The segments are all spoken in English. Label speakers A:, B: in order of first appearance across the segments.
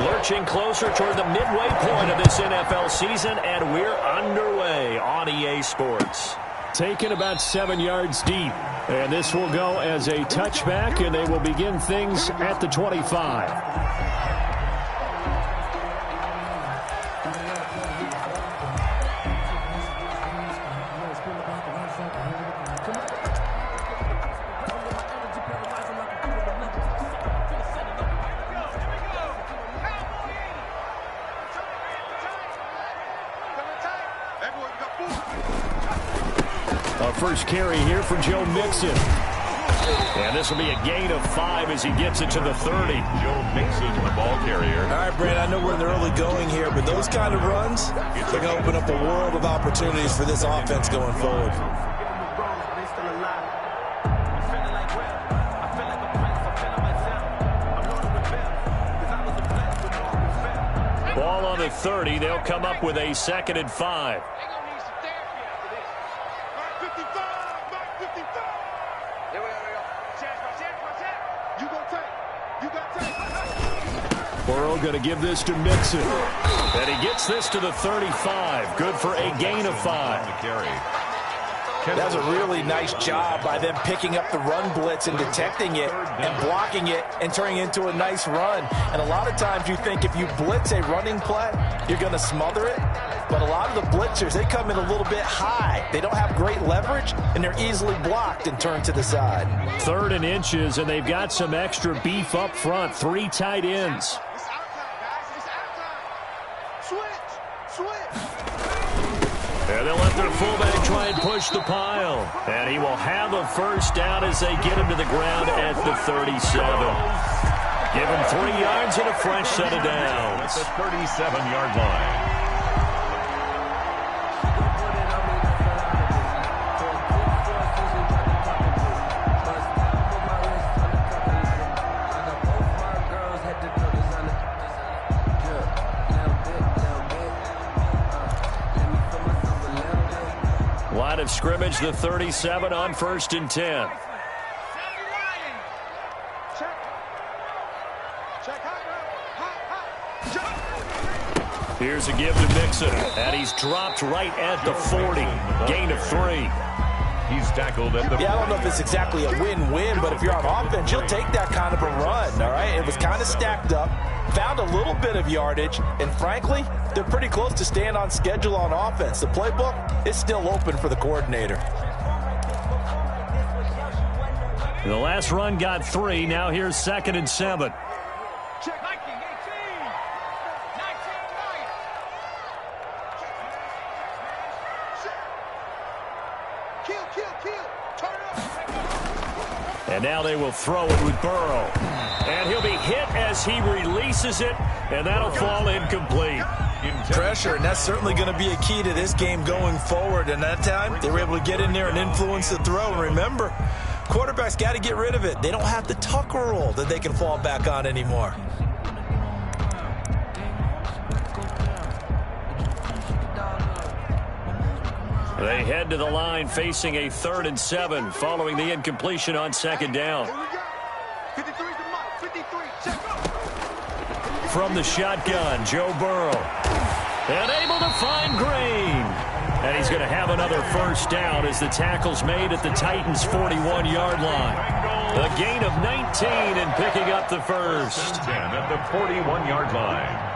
A: Lurching closer toward the midway point of this NFL season, and we're underway on EA Sports.
B: Taken about 7 yards deep. And this will go as a touchback, and they will begin things at the 25. First carry here for Joe Mixon. And this will be a gain of 5 as he gets it to the 30.
C: Joe Mixon, the ball carrier.
D: All right, Brent, I know we're in the early going here, but those kind of runs, they're going to open up a world of opportunities for this offense going forward.
A: Ball on the 30. They'll come up with a 2nd and 5.
B: Burrow going to give this to Mixon.
A: And he gets this to the 35. Good for a gain of 5.
D: That's a really nice job by them picking up the run blitz and detecting it and blocking it and turning it into a nice run. And a lot of times you think if you blitz a running play, you're going to smother it. But a lot of the blitzers, they come in a little bit high. They don't have great leverage, and they're easily blocked and turned to the side.
B: 3rd and inches, and they've got some extra beef up front. 3 tight ends.
A: And they'll let their fullback try and push the pile. And he will have a first down as they get him to the ground at the 37. Give him 3 yards and a fresh set of downs.
C: At the 37-yard line.
A: Line of scrimmage, the 37 on 1st and 10. Here's a give to Mixon, and he's dropped right at the 40. Gain of 3.
C: He's tackled at the 40.
D: Yeah, I don't know if it's exactly a win-win, but if you're on offense, you'll take that kind of a run, all right? It was kind of stacked up, found a little bit of yardage, and frankly, they're pretty close to staying on schedule on offense. The playbook is still open for the coordinator.
A: The last run got 3. Now here's 2nd and 7. And now they will throw it with Burrow. And he'll be hit as he releases it, and that'll fall incomplete.
D: Pressure, and that's certainly going to be a key to this game going forward. And that time, they were able to get in there and influence the throw. And remember, quarterbacks got to get rid of it. They don't have the tuck roll that they can fall back on anymore.
A: They head to the line facing a 3rd and 7 following the incompletion on 2nd down. From the shotgun, Joe Burrow. And able to find Green. And he's going to have another first down as the tackle's made at the Titans' 41-yard line. A gain of 19 and picking up the first.
C: 10 at the 41-yard line.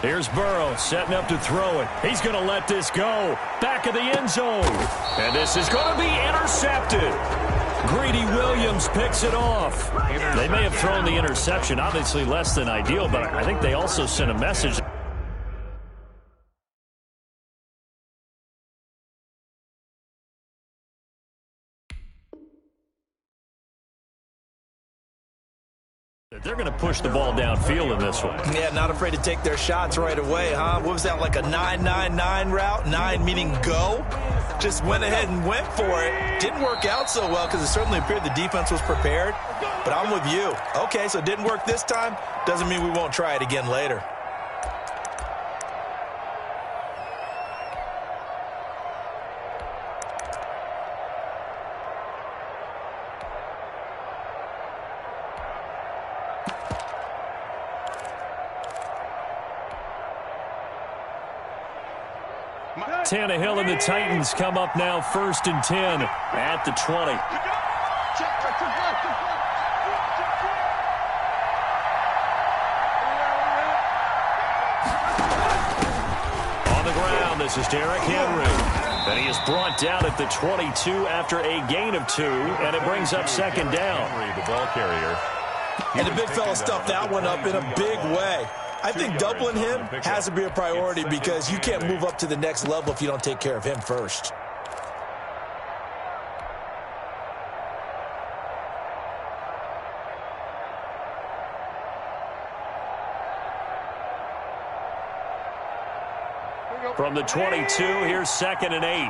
A: Here's Burrow setting up to throw it. He's going to let this go. Back of the end zone. And this is going to be intercepted. Greedy Williams picks it off. They may have thrown the interception. Obviously less than ideal, but I think they also sent a message. They're going to push the ball downfield in this one.
D: Yeah, not afraid to take their shots right away, huh? What was that, like a 9-9-9 route? 9 meaning go? Just went ahead and went for it. Didn't work out so well because it certainly appeared the defense was prepared. But I'm with you. Okay, so it didn't work this time. Doesn't mean we won't try it again later.
B: Tannehill and the Titans come up now 1st and 10 at the 20. On the ground, this is Derrick Henry. And he is brought down at the 22 after a gain of 2, and it brings up 2nd down.
C: The ball carrier.
D: And the big fella stuffed that one up in a big way. I think doubling him has to be a priority because you can't move up to the next level if you don't take care of him first.
B: From the 22, here's 2nd and 8.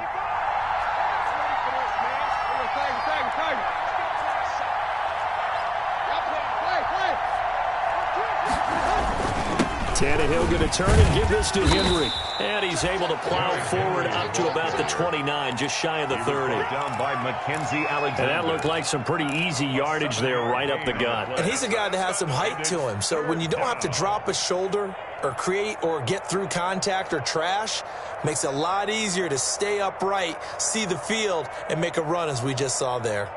B: Tannehill going to turn and give this to Henry. And he's able to plow forward up to about the 29, just shy of the 30.
C: Down by Mackenzie Alexander.
B: And that looked like some pretty easy yardage there right up the gut.
D: And he's a guy that has some height to him. So when you don't have to drop a shoulder or create or get through contact or trash, makes it a lot easier to stay upright, see the field, and make a run as we just saw there.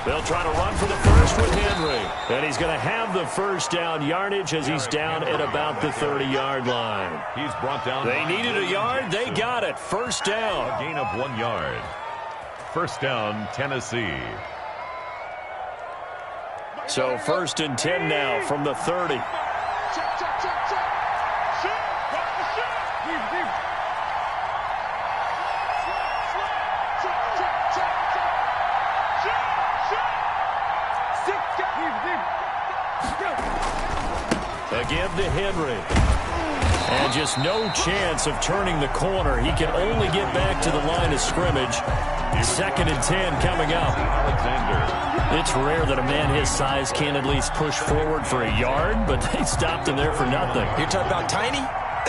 B: They'll try to run for the first with Henry. And he's going to have the first down yardage as he's down at about the 30-yard line.
C: He's brought down.
B: They needed a yard. They got it. First down.
C: A gain of 1 yard. First down, Tennessee.
B: So 1st and 10 now from the 30. Give to Henry. And just no chance of turning the corner. He can only get back to the line of scrimmage. 2nd and 10 coming up.
C: Alexander.
B: It's rare that a man his size can at least push forward for a yard, but they stopped him there for nothing.
D: You're talking about Tiny?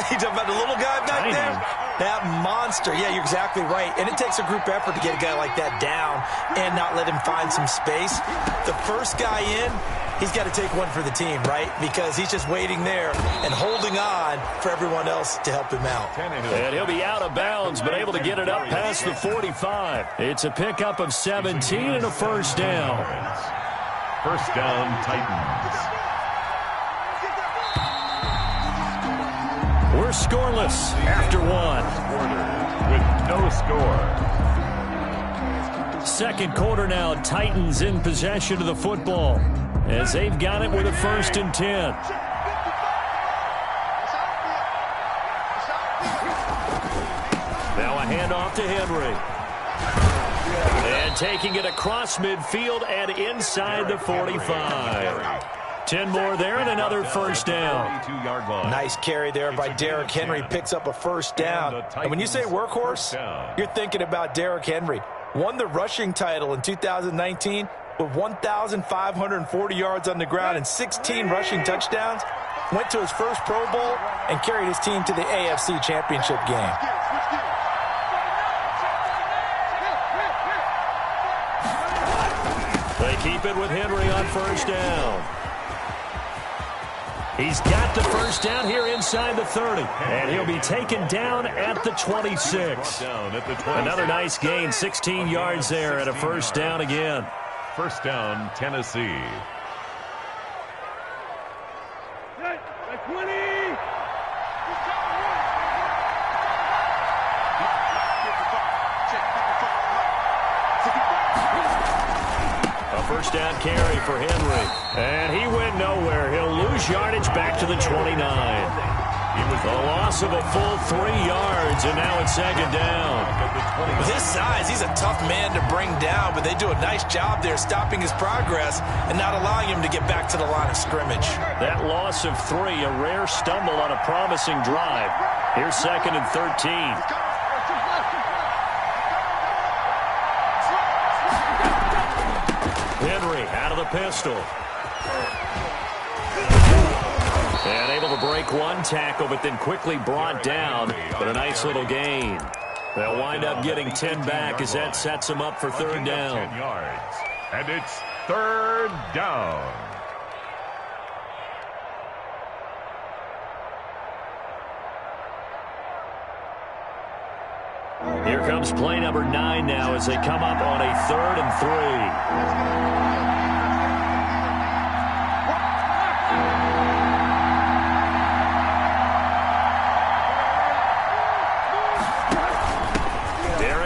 D: You're talking about the little guy back
B: Tiny.
D: there? That monster. Yeah, you're exactly right. And it takes a group effort to get a guy like that down and not let him find some space. The first guy in, he's got to take one for the team, right? Because he's just waiting there and holding on for everyone else to help him out.
B: And he'll be out of bounds, but able to get it up past the 45. It's a pickup of 17 and a first down.
C: First down, Titans.
B: We're scoreless after 1.
C: With no score.
B: Second quarter now, Titans in possession of the football as they've got it with a 1st and 10. Now a handoff to Henry. And taking it across midfield and inside the 45. 10 more there and another first down.
D: Nice carry there by Derrick Henry. Picks up a first down. And when you say workhorse, you're thinking about Derrick Henry. Won the rushing title in 2019 with 1,540 yards on the ground and 16 rushing touchdowns. Went to his first Pro Bowl and carried his team to the AFC Championship game.
B: They keep it with Henry on first down. He's got the first down here inside the 30. And he'll be taken down at the 26. Another nice gain, 16 yards there at a first down again.
C: First down, Tennessee.
B: First down carry for Henry. And he went nowhere. He'll lose yardage back to the 29. A loss of a full 3 yards, and now it's 2nd down.
D: With his size, he's a tough man to bring down, but they do a nice job there stopping his progress and not allowing him to get back to the line of scrimmage.
B: That loss of 3, a rare stumble on a promising drive. Here's 2nd and 13. Henry out of the pistol. And able to break one tackle, but then quickly brought down. But a nice little gain. They'll wind up getting 10 back as that sets them up for third down.
C: 10 yards. And it's third down.
B: Here comes play number 9 now as they come up on a 3rd and 3.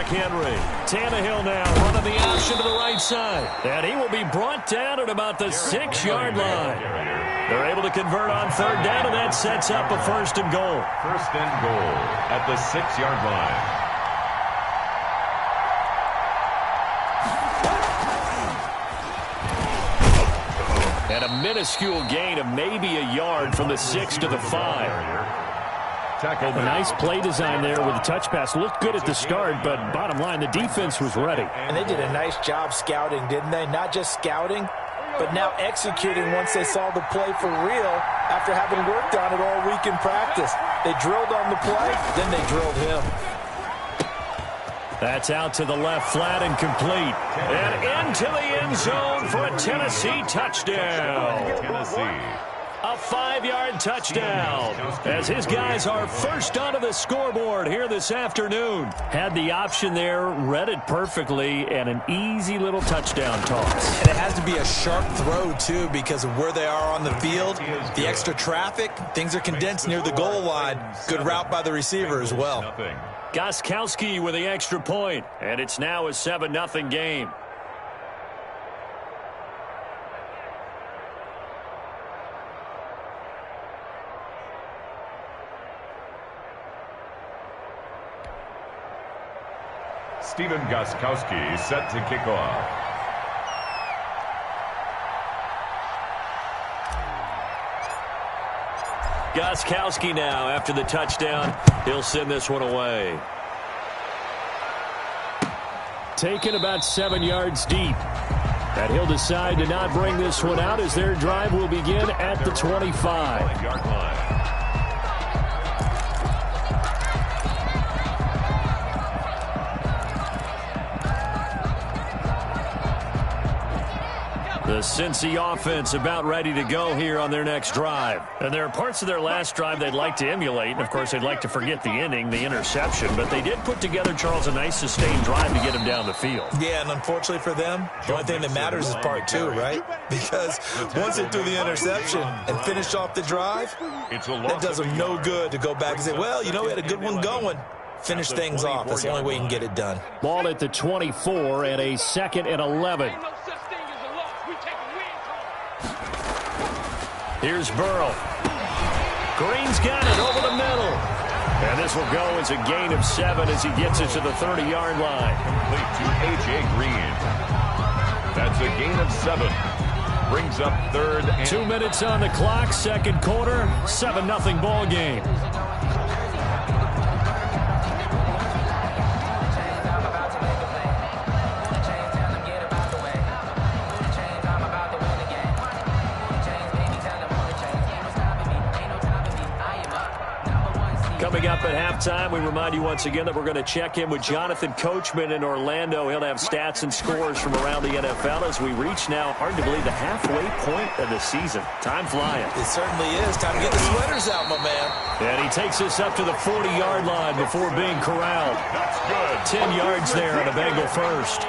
B: Henry. Tannehill now running the option to the right side. And he will be brought down at about the 6-yard line. They're able to convert on third down, and that sets up a 1st and goal.
C: 1st and goal at the 6-yard line.
B: And a minuscule gain of maybe a yard from the 6 to the 5.
A: A nice play design there with a touch pass. Looked good at the start, but bottom line, the defense was ready.
D: And they did a nice job scouting, didn't they? Not just scouting, but now executing once they saw the play for real after having worked on it all week in practice. They drilled on the play, then they drilled him.
B: That's out to the left, flat and complete. And into the end zone for a Tennessee touchdown.
C: Tennessee.
B: A 5-yard touchdown as his guys are first onto the scoreboard here this afternoon. Had the option there, read it perfectly, and an easy little touchdown toss.
E: And it has to be a sharp throw, too, because of where they are on the field. The extra traffic, things are condensed near the goal line. Good route by the receiver as well.
B: Gostkowski with the extra point, and it's now a 7-0 game.
C: Stephen Gostkowski set to kick off.
B: Gostkowski now after the touchdown. He'll send this one away.
A: Taken about 7 yards deep. And he'll decide to not bring this one out as their drive will begin at the 25.
B: The Cincy offense about ready to go here on their next drive. And there are parts of their last drive they'd like to emulate. And, of course, they'd like to forget the ending, the interception. But they did put together, Charles, a nice sustained drive to get him down the field.
E: Yeah, and unfortunately for them, the only thing that matters is part 2, right? Because once they threw the interception and finished off the drive, that does them no good to go back and say, well, you know, we had a good one going. Finish things off. That's the only way you can get it done.
A: Ball at the 24 and a 2nd and 11.
B: Here's Burrow. Green's got it over the middle. And this will go as a gain of 7 as he gets it to the 30-yard line.
C: Complete to A.J. Green. That's a gain of 7. Brings up 3rd and
B: 2 minutes on the clock, 2nd quarter, 7-0 ball game. Coming up at halftime, we remind you once again that we're going to check in with Jonathan Coachman in Orlando. He'll have stats and scores from around the NFL as we reach now, hard to believe, the halfway point of the season. Time flying.
E: It certainly is. Time to get the sweaters out, my man.
B: And he takes us up to the 40-yard line before being corralled.
C: That's good.
B: 10 yards there on a Bengal first.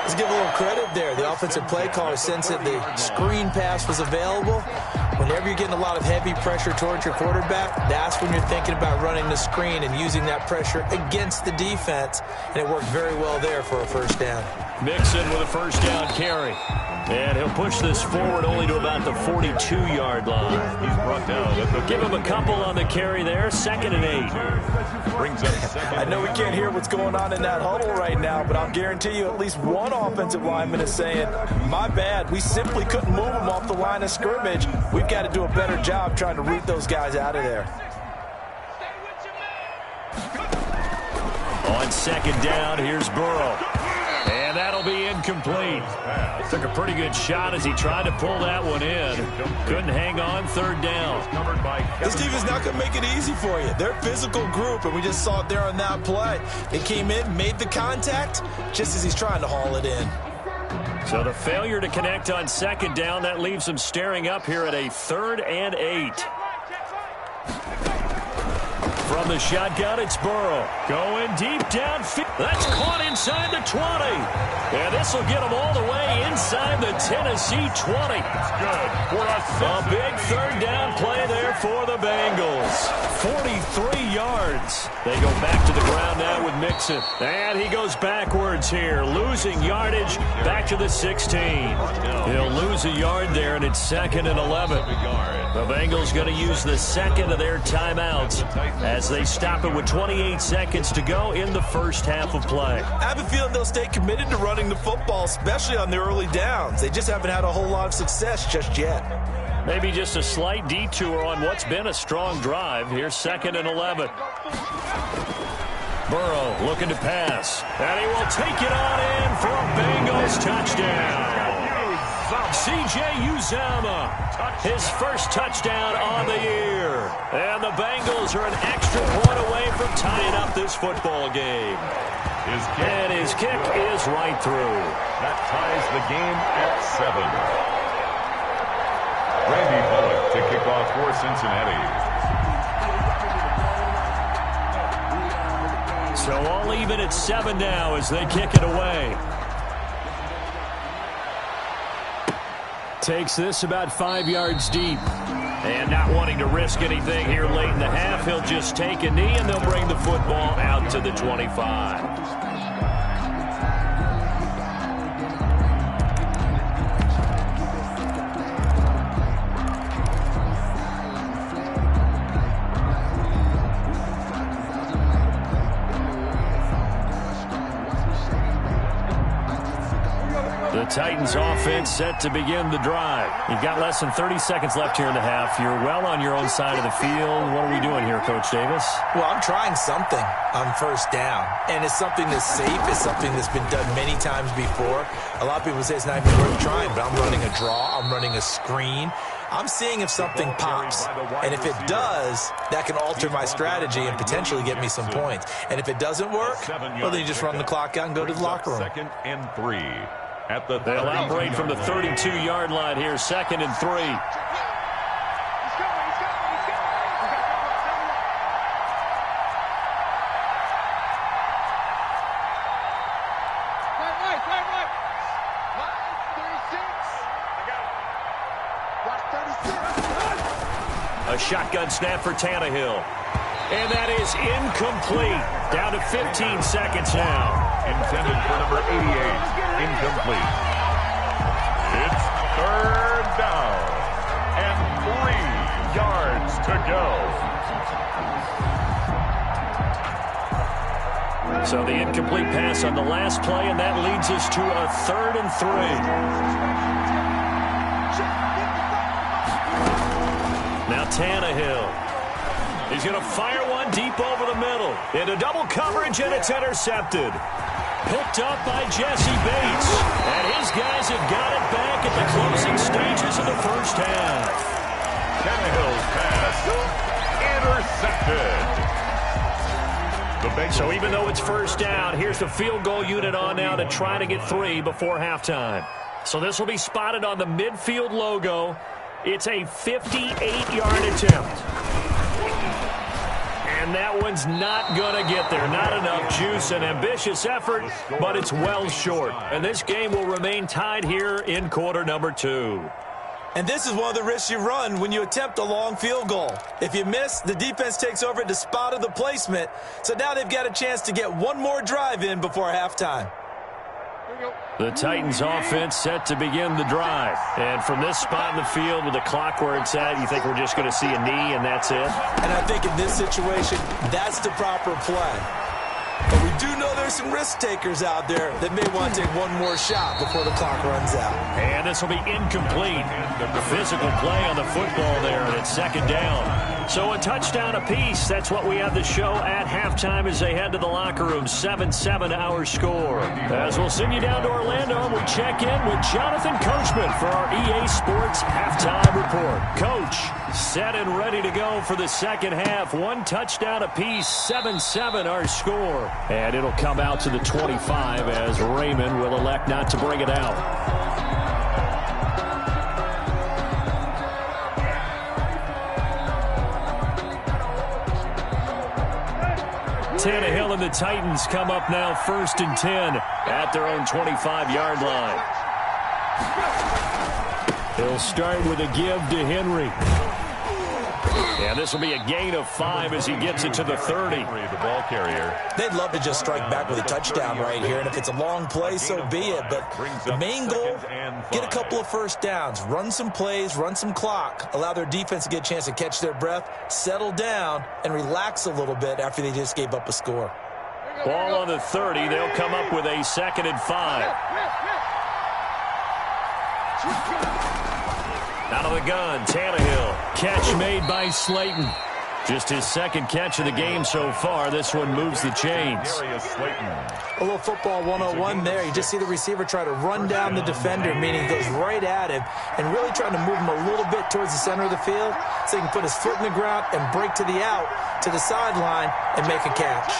E: Let's give a little credit there. The offensive play caller sensed that the screen pass was available. Whenever you're getting a lot of heavy pressure towards your quarterback, that's when you're thinking about running the screen and using that pressure against the defense. And it worked very well there for a first down.
B: Mixon with a first down carry. And he'll push this forward only to about the 42-yard line.
C: He's brought down.
B: Give him a couple on the carry there. 2nd and 8.
C: Brings up 2nd.
D: I know we can't hear what's going on in that huddle right now, but I'll guarantee you at least one offensive lineman is saying, my bad, we simply couldn't move them off the line of scrimmage. We've got to do a better job trying to root those guys out of there.
B: On 2nd down, here's Burrow. And that'll be incomplete. Took a pretty good shot as he tried to pull that one in. Couldn't hang on, third down.
E: This team is not going to make it easy for you. They're a physical group, and we just saw it there on that play. They came in, made the contact, just as he's trying to haul it in.
B: So the failure to connect on second down, that leaves them staring up here at a 3rd and 8. From the shotgun, it's Burrow. Going deep downfield. That's caught inside the 20. And this will get them all the way inside the Tennessee 20.
C: Good for
B: a big 3rd down play there for the Bengals. 43 yards. They go back to the ground now with Mixon. And he goes backwards here, losing yardage back to the 16. He'll lose a yard there, and it's 2nd and 11. The Bengals going to use the second of their timeouts as they stop it with 28 seconds to go in the first half of play.
E: I have a feeling they'll stay committed to running the football, especially on the early downs. They just haven't had a whole lot of success just yet.
B: Maybe just a slight detour on what's been a strong drive. Here's 2nd and 11. Burrow looking to pass. And he will take it on in for a Bengals touchdown. C.J. Uzomah, his first touchdown on the year. And the Bengals are an extra point away from tying up this football game. And his kick is right through.
C: That ties the game at 7. Randy Bullock to kick off for Cincinnati.
B: So all even at 7 now as they kick it away. Takes this about 5 yards deep. And not wanting to risk anything here late in the half, he'll just take a knee and they'll bring the football out to the 25. The Titans offense set to begin the drive. You've got less than 30 seconds left here in the half. You're well on your own side of the field. What are we doing here, Coach Davis?
E: Well, I'm trying something on first down, and it's something that's safe. It's something that's been done many times before. A lot of people say it's not even worth trying, but I'm running a draw. I'm running a screen. I'm seeing if something pops, and if it does, that can alter my strategy and potentially get me some points. And if it doesn't work, well, then you just run the clock out and go to the locker room.
C: 2nd and 3.
B: They'll operate from the 32-yard line here, 2nd and 3. A shotgun snap for Tannehill. And that is incomplete. Down to 15 seconds now.
C: Intended for number 88. Incomplete. It's 3rd down. And 3 yards to go.
B: So the incomplete pass on the last play, and that leads us to a 3rd and 3. Now Tannehill. He's going to fire one deep over the middle. Into double coverage, and it's intercepted. Picked up by Jesse Bates. And his guys have got it back at the closing stages of the first half.
C: Tannehill's pass intercepted.
B: So even though it's first down, here's the field goal unit on now to try to get 3 before halftime. So this will be spotted on the midfield logo. It's a 58-yard attempt. And that one's not going to get there. Not enough juice. An ambitious effort, but it's well short. And this game will remain tied here in quarter number 2.
E: And this is one of the risks you run when you attempt a long field goal. If you miss, the defense takes over at the spot of the placement. So now they've got a chance to get one more drive in before halftime.
B: The Titans offense set to begin the drive. And from this spot in the field with the clock where it's at, you think we're just going to see a knee and that's it?
E: And I think in this situation, that's the proper play. But we do know there's some risk takers out there that may want to take one more shot before the clock runs out.
B: And this will be incomplete. The physical play on the football there, and it's 2nd down. So a touchdown apiece. That's what we have the show at halftime as they head to the locker room. 7-7 our score. As we'll send you down to Orlando, we check in with Jonathan Coachman for our EA Sports halftime report. Coach, set and ready to go for the second half. One touchdown apiece, 7-7 our score. And it'll come out to the 25 as Raymond will elect not to bring it out. Tannehill and the Titans come up now 1st and 10 at their own 25-yard line. He'll start with a give to Henry. And this will be a gain of 5 as he gets it to the 30.
C: The ball carrier.
E: They'd love to just strike back with a touchdown right here, and if it's a long play, so be it. But the main goal, get a couple of first downs, run some plays, run some clock, allow their defense to get a chance to catch their breath, settle down, and relax a little bit after they just gave up a score.
B: Ball on the 30. They'll come up with a 2nd and 5. Out of the gun, Tannehill. Catch made by Slayton. Just his second catch of the game so far. This one moves the chains.
E: A little football 101 there. You just see the receiver try to run down the defender, meaning goes right at him, and really trying to move him a little bit towards the center of the field so he can put his foot in the ground and break to the out, to the sideline, and make a catch.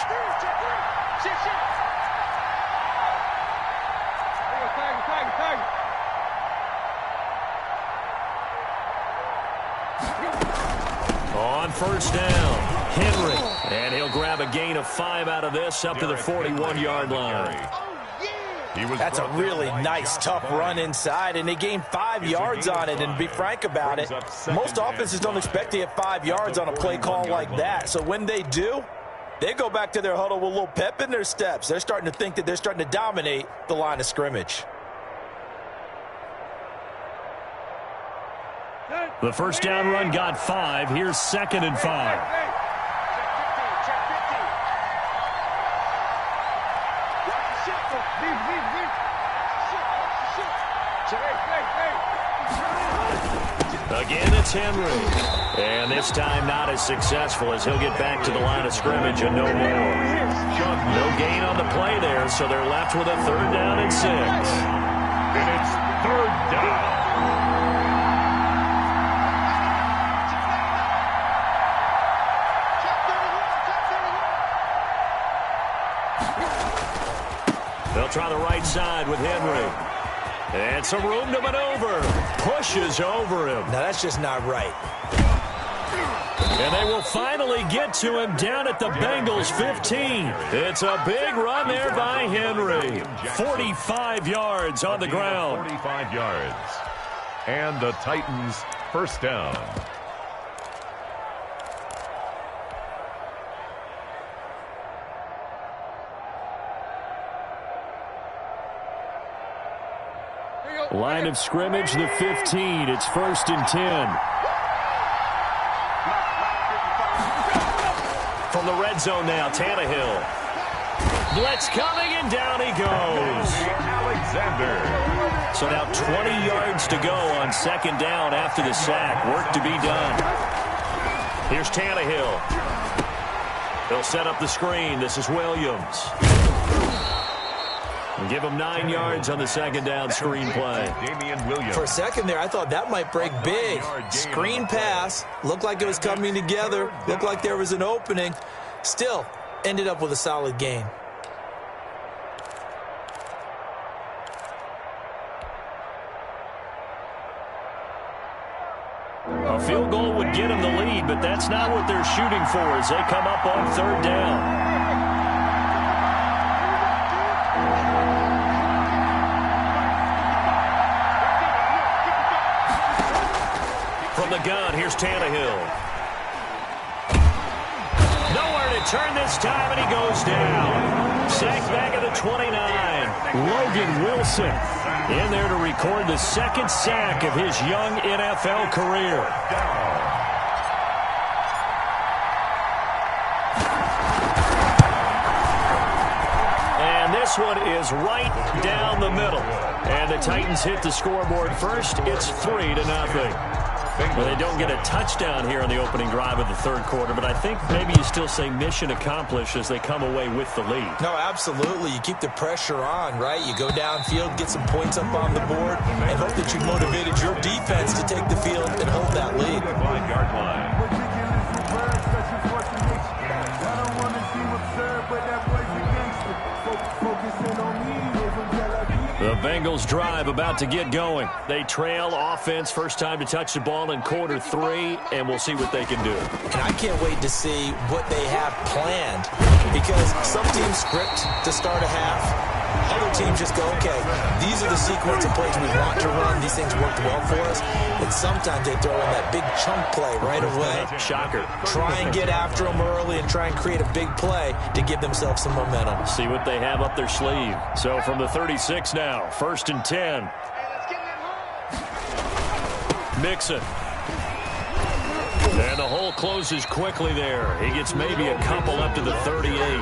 B: On first down, Henry. And he'll grab a gain of 5 out of this up to the 41-yard line.
D: That's a really nice, tough run inside, and they gained 5 yards on it. And to be frank about it, most offenses don't expect to get 5 yards on a play call like that. So when they do, they go back to their huddle with a little pep in their steps. They're starting to think that they're starting to dominate the line of scrimmage.
B: The first down run got 5. Here's 2nd and 5. Again, it's Henry. And this time not as successful as he'll get back to the line of scrimmage and no more. No gain on the play there, so they're left with a 3rd down and 6.
C: And it's 3rd down.
B: They'll try the right side with Henry. And some room to maneuver. Pushes over him.
E: Now, that's just not right.
B: And they will finally get to him down at the Bengals 15. It's a big run there by Henry. 45 yards on the ground.
C: 45 yards. And the Titans first down.
B: Line of scrimmage, the 15. It's 1st and 10. From the red zone now, Tannehill. Blitz coming, and down he goes.
C: Alexander.
B: So now 20 yards to go on 2nd down after the sack. Work to be done. Here's Tannehill. They'll set up the screen. This is Williams. And give him 9 yards on the 2nd down screen play.
E: For a second there, I thought that might break big. Screen pass. Looked like it was coming together. Looked like there was an opening. Still, ended up with a solid gain.
B: A field goal would get them the lead, but that's not what they're shooting for as they come up on 3rd down. From the gun, here's Tannehill. Nowhere to turn this time, and he goes down. Sacked back at the 29. Logan Wilson in there to record the 2nd sack of his young NFL career. And this one is right down the middle. And the Titans hit the scoreboard first. It's 3-0. Well, they don't get a touchdown here on the opening drive of the third quarter, but I think maybe you still say mission accomplished as they come away with the lead.
E: No, absolutely. You keep the pressure on, right? You go downfield, get some points up on the board, and hope that you've motivated your defense to take the field and hold that lead.
C: 5-yard line.
B: The Bengals drive about to get going. They trail offense, first time to touch the ball in quarter 3, and we'll see what they can do.
E: And I can't wait to see what they have planned, because some teams script to start a half. Other teams just go, okay, these are the sequence of plays we want to run. These things worked well for us. And sometimes they throw in that big chunk play right away.
B: Shocker.
E: Try and get after them early and try and create a big play to give themselves some momentum.
B: See what they have up their sleeve. So from the 36 now, 1st and 10. Mixon. And the hole closes quickly there. He gets maybe a couple up to the 38.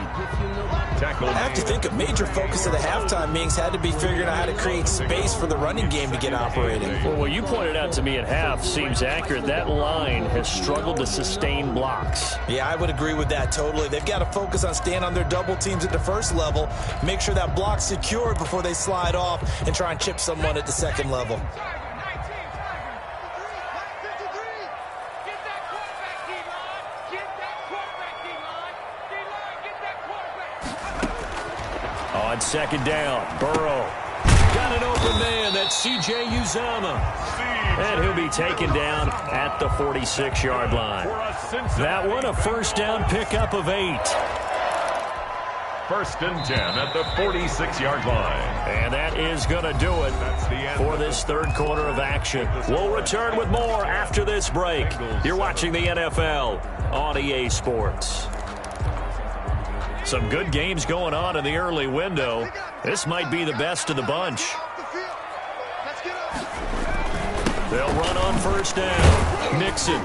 E: I have to think a major focus of the halftime meetings had to be figuring out how to create space for the running game to get operating.
B: Well, what you pointed out to me at half seems accurate. That line has struggled to sustain blocks.
E: Yeah, I would agree with that totally. They've got to focus on staying on their double teams at the first level, make sure that block's secured before they slide off and try and chip someone at the second level.
B: On 2nd down, Burrow. Got an open man. That's C.J. Uzomah. And he'll be taken down at the 46-yard line. That one, a first down pickup of 8.
C: 1st and 10 at the 46-yard line.
B: And that is going to do it for this third quarter of action. We'll return with more after this break. You're watching the NFL on EA Sports. Some good games going on in the early window. This might be the best of the bunch. They'll run on first down. Mixon.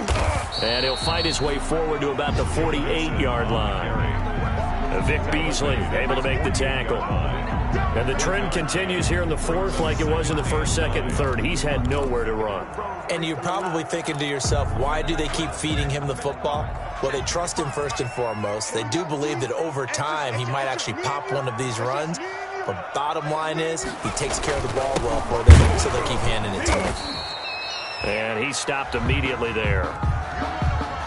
B: And he'll fight his way forward to about the 48-yard line. Vic Beasley able to make the tackle. And the trend continues here in the fourth like it was in the first, second, and third. He's had nowhere to run.
E: And you're probably thinking to yourself, why do they keep feeding him the football? Well, they trust him first and foremost. They do believe that over time he might actually pop one of these runs. But bottom line is he takes care of the ball well for them, so they keep handing it to him.
B: And he stopped immediately there.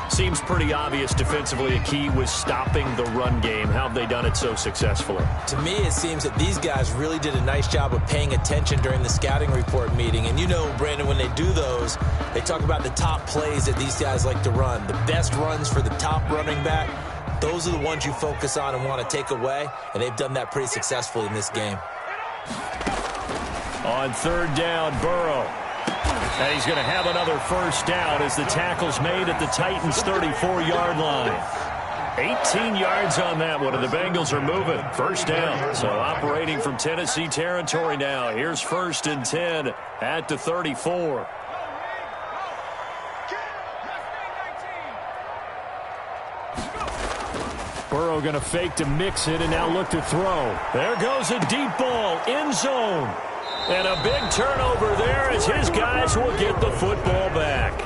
B: Seems pretty obvious defensively a key was stopping the run game. How have they done it so successfully?
E: To me, it seems that these guys really did a nice job of paying attention during the scouting report meeting. And you know, Brandon, when they do those, they talk about the top plays that these guys like to run. The best runs for the top running back, those are the ones you focus on and want to take away. And they've done that pretty successfully in this game.
B: On third down, Burrow. And he's going to have another first down as the tackle's made at the Titans' 34-yard line. 18 yards on that one, and the Bengals are moving. First down. So operating from Tennessee territory now. Here's 1st and 10 at the 34. Burrow going to fake to Mixon and now look to throw. There goes a deep ball, end zone. And a big turnover there as his guys will get the football back.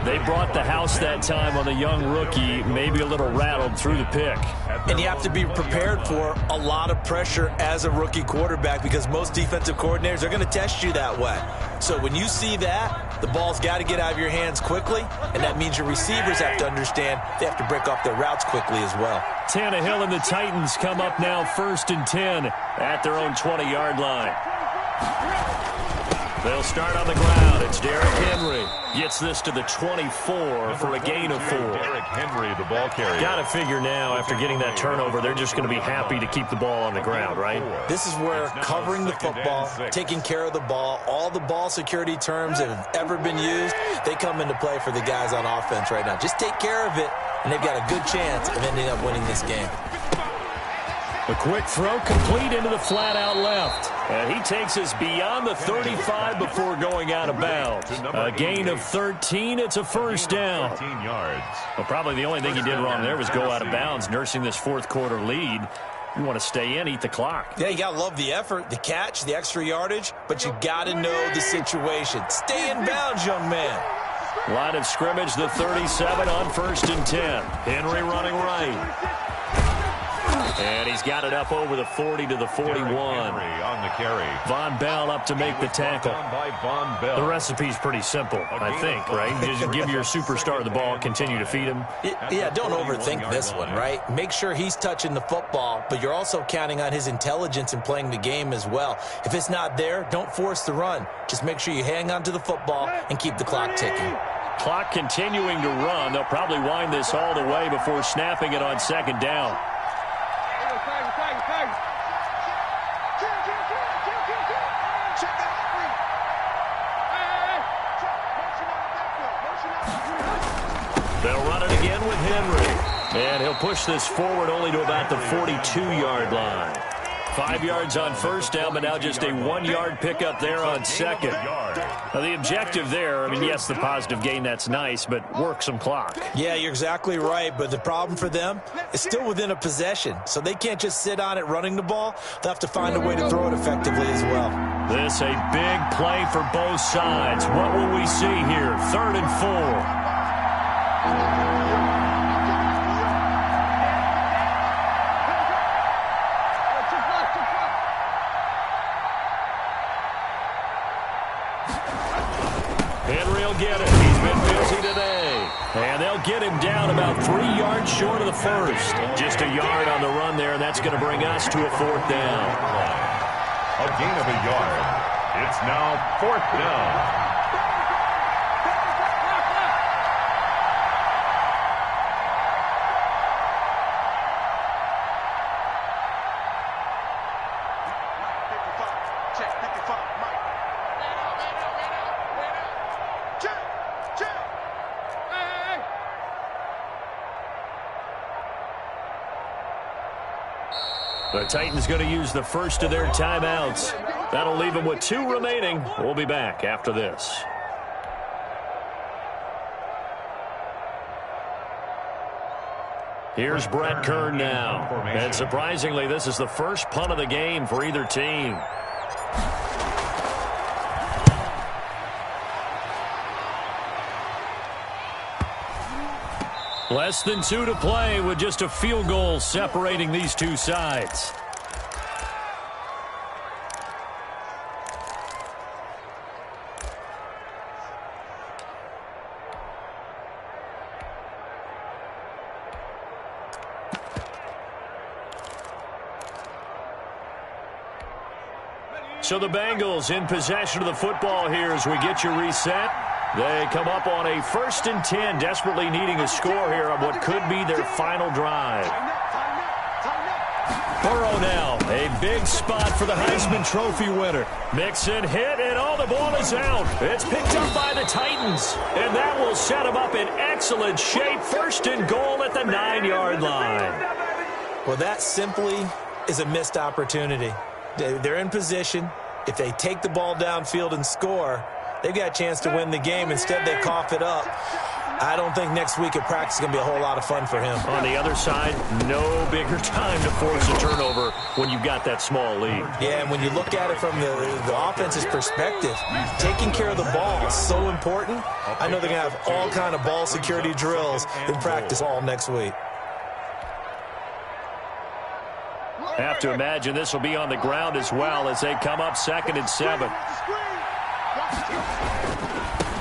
B: They brought the house that time on the young rookie, maybe a little rattled through the pick.
E: And you have to be prepared for a lot of pressure as a rookie quarterback because most defensive coordinators are going to test you that way. So when you see that, the ball's got to get out of your hands quickly, and that means your receivers have to understand they have to break off their routes quickly as well.
B: Tannehill and the Titans come up now 1st and 10 at their own 20-yard line. They'll start on the ground. It's Derrick Henry. Gets this to the 24 for a gain of 4.
C: Derrick Henry, the ball carrier.
B: Got to figure now, after getting that turnover, they're just going to be happy to keep the ball on the ground, right?
E: This is where covering the football, taking care of the ball, all the ball security terms that have ever been used, they come into play for the guys on offense right now. Just take care of it, and they've got a good chance of ending up winning this game.
B: A quick throw complete into the flat out left. And he takes us beyond the 35 before going out of bounds. A gain of 13. It's a first down.
C: 13 yards.
B: Well, probably the only thing he did wrong there was go out of bounds, nursing this fourth quarter lead. You want to stay in, eat the clock.
E: Yeah, you got to love the effort, the catch, the extra yardage, but you got to know the situation. Stay in bounds, young man.
B: Line of scrimmage, the 37 on 1st and 10. Henry running right. And he's got it up over the 40 to the 41.
C: Henry on the carry.
B: Von Bell up to make the tackle.
C: By Von Bell.
B: The recipe's pretty simple, I think, right? You just give your superstar the ball, continue to feed him.
E: Yeah, don't overthink this one, right? Make sure he's touching the football, but you're also counting on his intelligence in playing the game as well. If it's not there, don't force the run. Just make sure you hang on to the football and keep the clock ticking.
B: Clock continuing to run. They'll probably wind this all the way before snapping it on 2nd down. They'll run it again with Henry. And he'll push this forward only to about the 42-yard line. 5 yards on 1st down, but now just a 1-yard pickup there on 2nd. Now, the objective there, I mean, yes, the positive gain, that's nice, but work some clock.
E: Yeah, you're exactly right, but the problem for them is still within a possession, so they can't just sit on it running the ball. They'll have to find a way to throw it effectively as well.
B: This a big play for both sides. What will we see here? 3rd and 4. Henry will get it. He's been busy today. And they'll get him down about 3 yards short of the 1st. Just a yard on the run there, and that's going to bring us to a 4th down.
C: A gain of a yard. It's now 4th down.
B: The Titans going to use the first of their timeouts. That'll leave them with 2 remaining. We'll be back after this. Here's Brett Kern now. And surprisingly, this is the first punt of the game for either team. Less than 2 to play with just a field goal separating these two sides. So the Bengals in possession of the football here as we get you reset. They come up on a 1st and 10, desperately needing a score here on what could be their final drive. Burrow now, a big spot for the Heisman Trophy winner. Mixon hit, and the ball is out. It's picked up by the Titans, and that will set them up in excellent shape. 1st and goal at the 9-yard line.
E: Well, that simply is a missed opportunity. They're in position. If they take the ball downfield and score, they've got a chance to win the game. Instead, they cough it up. I don't think next week at practice is going to be a whole lot of fun for him.
B: On the other side, no bigger time to force a turnover when you've got that small lead.
E: Yeah, and when you look at it from the offense's perspective, taking care of the ball is so important. I know they're going to have all kind of ball security drills in practice all next week.
B: Have to imagine this will be on the ground as well as they come up 2nd and 7.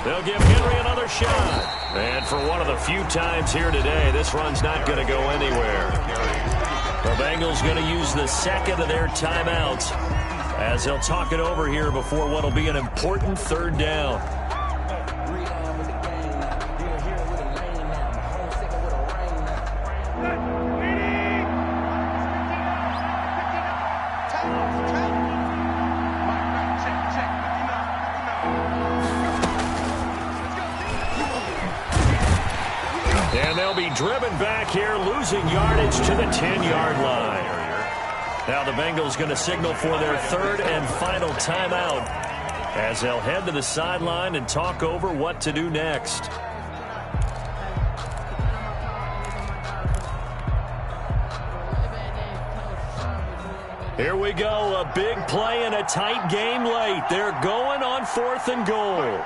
B: They'll give Henry another shot. And for one of the few times here today, this run's not going to go anywhere. The Bengals going to use the 2nd of their timeouts as they'll talk it over here before what will be an important 3rd down. And they'll be driven back here, losing yardage to the 10-yard line. Now the Bengals going to signal for their 3rd and final timeout as they'll head to the sideline and talk over what to do next. Here we go, a big play and a tight game late. They're going on 4th and goal.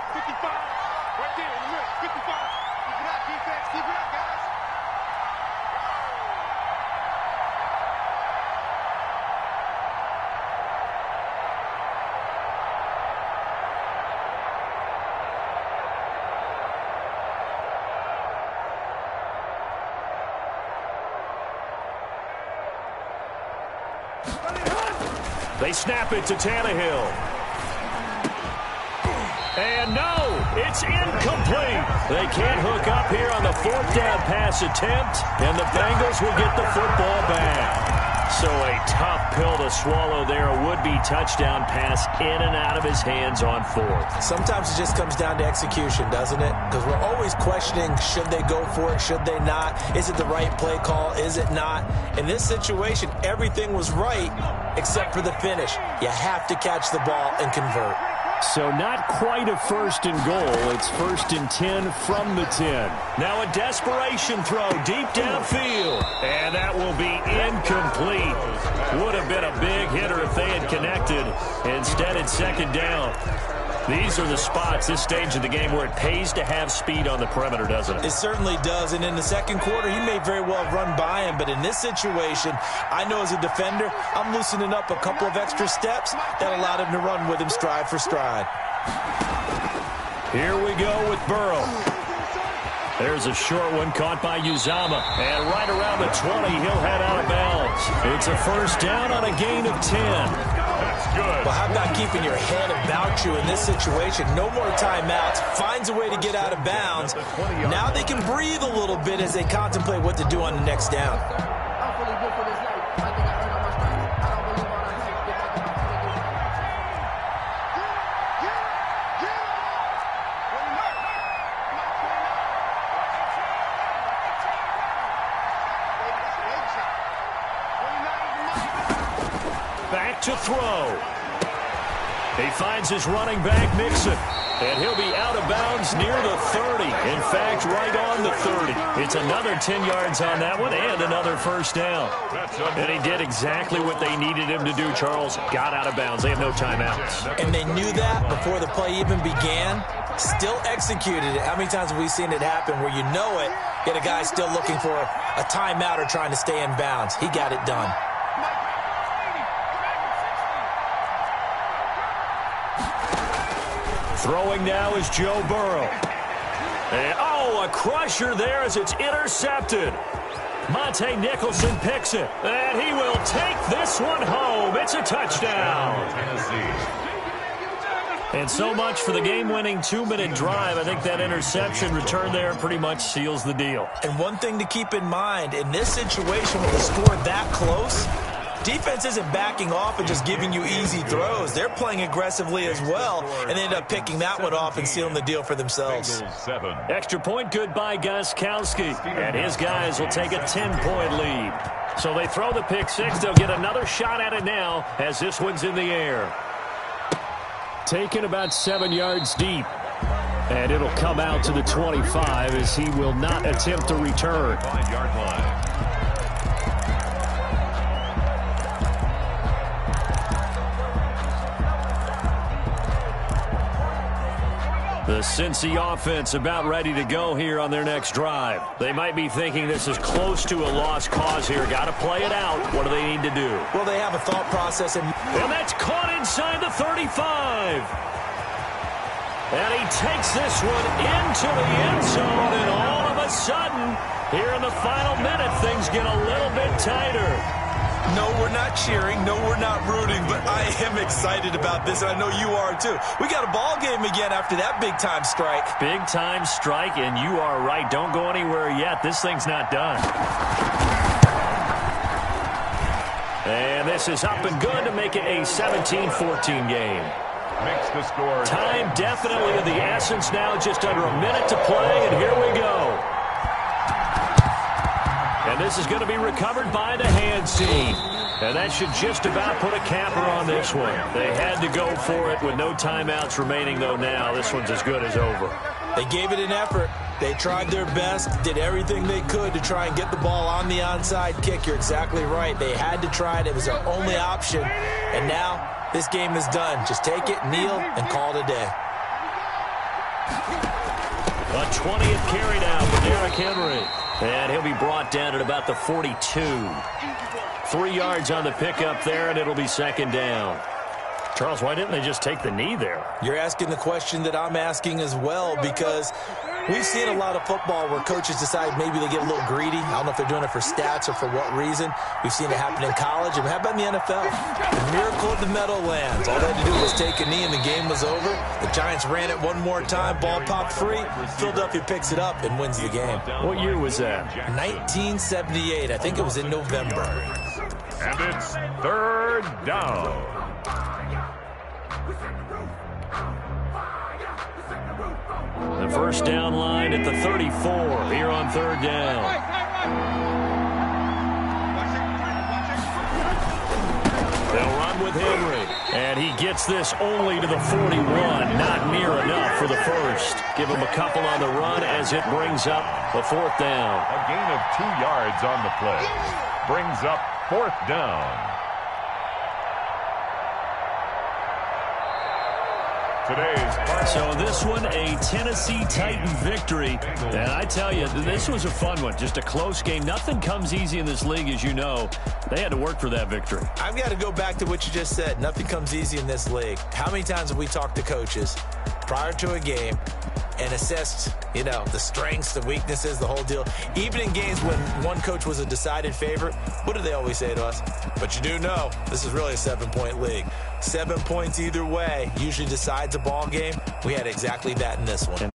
B: They snap it to Tannehill. And no, it's incomplete. They can't hook up here on the fourth down pass attempt, and the Bengals will get the football back. So a tough pill to swallow there. A would-be touchdown pass in and out of his hands on fourth.
E: Sometimes it just comes down to execution, doesn't it? Because we're always questioning, should they go for it, should they not? Is it the right play call, is it not? In this situation, everything was right except for the finish. You have to catch the ball and convert.
B: So not quite a first and goal. It's 1st and 10 from the 10. Now a desperation throw deep downfield. And that will be incomplete. Would have been a big hitter if they had connected. Instead, it's 2nd down. These are the spots, this stage of the game, where it pays to have speed on the perimeter, doesn't it?
E: It certainly does. And in the second quarter, he may very well have run by him. But in this situation, I know as a defender, I'm loosening up a couple of extra steps that allowed him to run with him stride for stride.
B: Here we go with Burrow. There's a short one caught by Uzama. And right around the 20, he'll head out of bounds. It's a first down on a gain of 10.
C: That's good.
E: Well, how about keeping your head about you in this situation? No more timeouts. Finds a way to get out of bounds. Now they can breathe a little bit as they contemplate what to do on the next down.
B: Back to throw. He finds his running back, Mixon. And he'll be out of bounds near the 30. In fact, right on the 30. It's another 10 yards on that one and another first down. And he did exactly what they needed him to do, Charles. Got out of bounds. They have no timeouts.
E: And they knew that before the play even began. Still executed it. How many times have we seen it happen where you know it, yet a guy still looking for a timeout or trying to stay in bounds? He got it done.
B: Throwing now is Joe Burrow. And, a crusher there as it's intercepted. Monte Nicholson picks it. And he will take this one home. It's a touchdown. And so much for the game-winning 2-minute drive. I think that interception return there pretty much seals the deal.
E: And one thing to keep in mind, in this situation with the score that close, defense isn't backing off and just giving you easy throws. They're playing aggressively as well, and they end up picking that one off and sealing the deal for themselves.
B: Extra point good by Gostkowski, and his guys will take a 10-point lead. So they throw the pick six. They'll get another shot at it now as this one's in the air. Taken about 7 yards deep, and it'll come out to the 25 as he will not attempt to return.
C: 5-yard line.
B: The Cincy offense about ready to go here on their next drive. They might be thinking this is close to a lost cause here. Got to play it out. What do they need to do?
E: Well, they have a thought process. And
B: that's caught inside the 35. And he takes this one into the end zone. And all of a sudden, here in the final minute, things get a little bit tighter.
E: No, we're not cheering. No, we're not rooting. But I am excited about this, and I know you are too. We got a ball game again after that big-time strike.
B: Big-time strike, and you are right. Don't go anywhere yet. This thing's not done. And this is up and good to make it a 17-14 game.
C: Makes the score.
B: Time definitely of the essence now. Just under a minute to play, and here we go. And this is going to be recovered by the hands team. And that should just about put a capper on this one. They had to go for it with no timeouts remaining, though, now. This one's as good as over.
E: They gave it an effort. They tried their best, did everything they could to try and get the ball on the onside kick. You're exactly right. They had to try it. It was their only option. And now this game is done. Just take it, kneel, and call it a day.
B: A 20th carry now for Derrick Henry. And he'll be brought down at about the 42. 3 yards on the pickup there, and it'll be second down. Charles, why didn't they just take the knee there?
E: You're asking the question that I'm asking as well, because We've seen a lot of football where coaches decide maybe they get a little greedy. I don't know if they're doing it for stats or for what reason. We've seen it happen in college. And how about in the NFL? The miracle of the Meadowlands. All they had to do was take a knee and the game was over. The Giants ran it one more time. Ball popped free. Philadelphia picks it up and wins the game.
B: What year was that?
E: 1978. I think it was in November.
C: And it's third down.
B: The first down line at the 34 here on third down. They'll run with Henry. And he gets this only to the 41. Not near enough for the first. Give him a couple on the run as it brings up the fourth down.
C: A gain of 2 yards on the play. Brings up fourth down.
B: So this one, a Tennessee Titan victory. And I tell you, this was a fun one. Just a close game. Nothing comes easy in this league, as you know. They had to work for that victory.
E: I've got to go back to what you just said. Nothing comes easy in this league. How many times have we talked to coaches prior to a game and assessed, the strengths, the weaknesses, the whole deal? Even in games when one coach was a decided favorite, what do they always say to us? But you do know, this is really a 7-point league. 7 points either way usually decides a ball game. We had exactly that in this one.